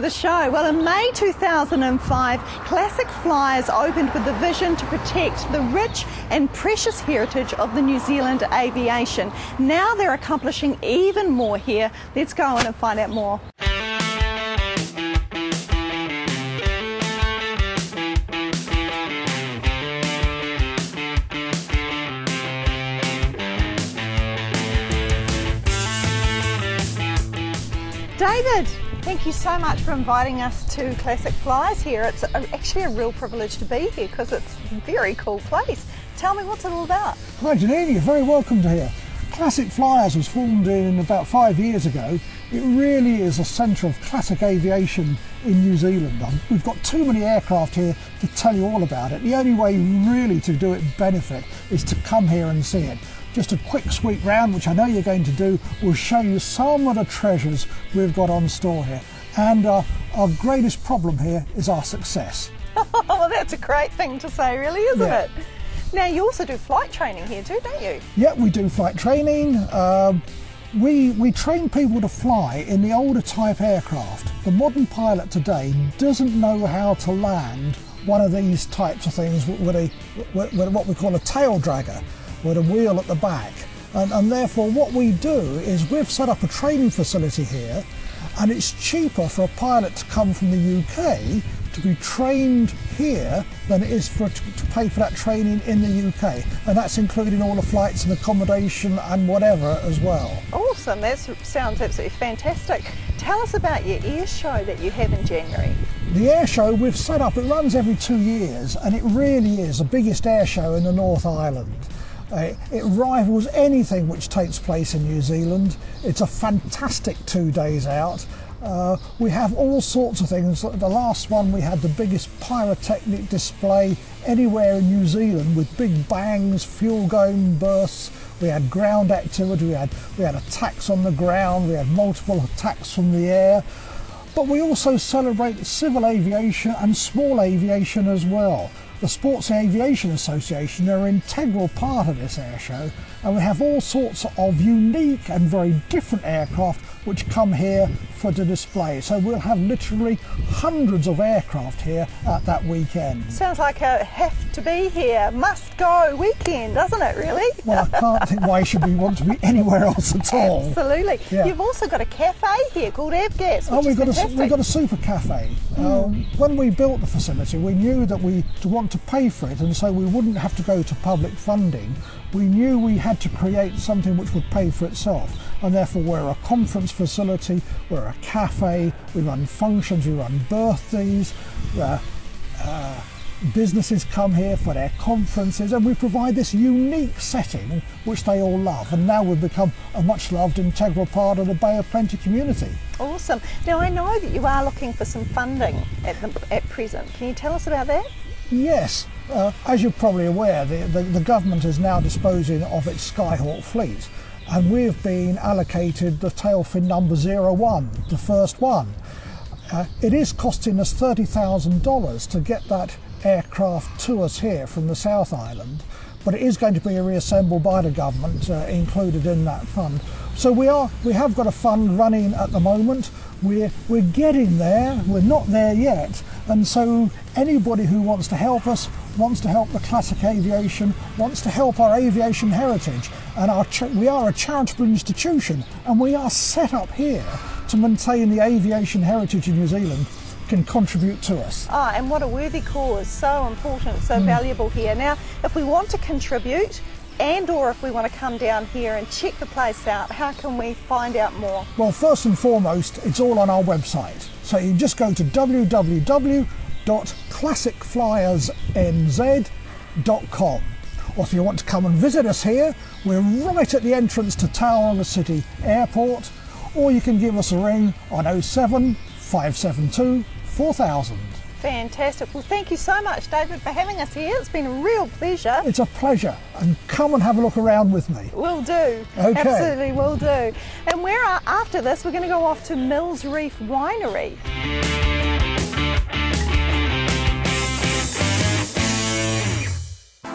the show. Well, in May 2005, Classic Flyers opened with the vision to protect the rich and precious heritage of the New Zealand aviation. Now they're accomplishing even more here. Let's go on and find out more. David, thank you so much for inviting us to Classic Flyers here. It's actually a real privilege to be here because it's a very cool place. Tell me, what's it all about? Hi Janine, you're very welcome to here. Classic Flyers was formed in about 5 years ago. It really is a centre of classic aviation in New Zealand. We've got too many aircraft here to tell you all about it. The only way really to do it benefit is to come here and see it. Just a quick sweep round, which I know you're going to do, will show you some of the treasures we've got on store here. And our greatest problem here is our success. Well, that's a great thing to say, really, isn't it? Now, you also do flight training here too, don't you? Yeah, we do flight training. We train people to fly in the older type aircraft. The modern pilot today doesn't know how to land one of these types of things with what we call a tail dragger, with a wheel at the back. And therefore what we do is we've set up a training facility here, and it's cheaper for a pilot to come from the UK to be trained here than it is to pay for that training in the UK. And that's including all the flights and accommodation and whatever as well. Awesome, that sounds absolutely fantastic. Tell us about your air show that you have in January. The air show we've set up, it runs every 2 years, and it really is the biggest air show in the North Island. It rivals anything which takes place in New Zealand. It's a fantastic 2 days out. We have all sorts of things. The last one we had the biggest pyrotechnic display anywhere in New Zealand, with big bangs, fuel going bursts. We had ground activity, we had attacks on the ground, we had multiple attacks from the air. But we also celebrate civil aviation and small aviation as well. The Sports Aviation Association are an integral part of this air show, and we have all sorts of unique and very different aircraft which come here for the display. So we'll have literally hundreds of aircraft here at that weekend. Sounds like a have to be here, must go weekend, doesn't it really? Well, I can't think why should we want to be anywhere else at all. Absolutely. Yeah. You've also got a cafe here called Avgas, which is fantastic. We've got a super cafe. When we built the facility, we knew that we want to pay for it, and so we wouldn't have to go to public funding. We knew we had to create something which would pay for itself, and therefore we're a conference facility, we're a cafe, we run functions, we run birthdays, businesses come here for their conferences, and we provide this unique setting which they all love, and now we've become a much loved integral part of the Bay of Plenty community. Awesome. Now, I know that you are looking for some funding at present. Can you tell us about that? Yes. As you're probably aware, the government is now disposing of its Skyhawk fleet, and we've been allocated the tailfin number 01, the first one. It is costing us $30,000 to get that aircraft to us here from the South Island, but it is going to be reassembled by the government, included in that fund. So we have got a fund running at the moment. We're getting there. We're not there yet, and so anybody who wants to help us, wants to help the classic aviation, wants to help our aviation heritage, and we are a charitable institution, and we are set up here to maintain the aviation heritage in New Zealand, can contribute to us. Ah, and what a worthy cause, so important, so valuable here. Now, if we want to contribute, and or if we want to come down here and check the place out, how can we find out more? Well, first and foremost, it's all on our website. So you just go to www.classicflyersnz.com. Or if you want to come and visit us here, we're right at the entrance to Tauranga City Airport, or you can give us a ring on 07 572 4000. Fantastic. Well, thank you so much, David, for having us here. It's been a real pleasure. It's a pleasure. And come and have a look around with me. Will do. Okay. Absolutely will do. And after this, we're going to go off to Mills Reef Winery.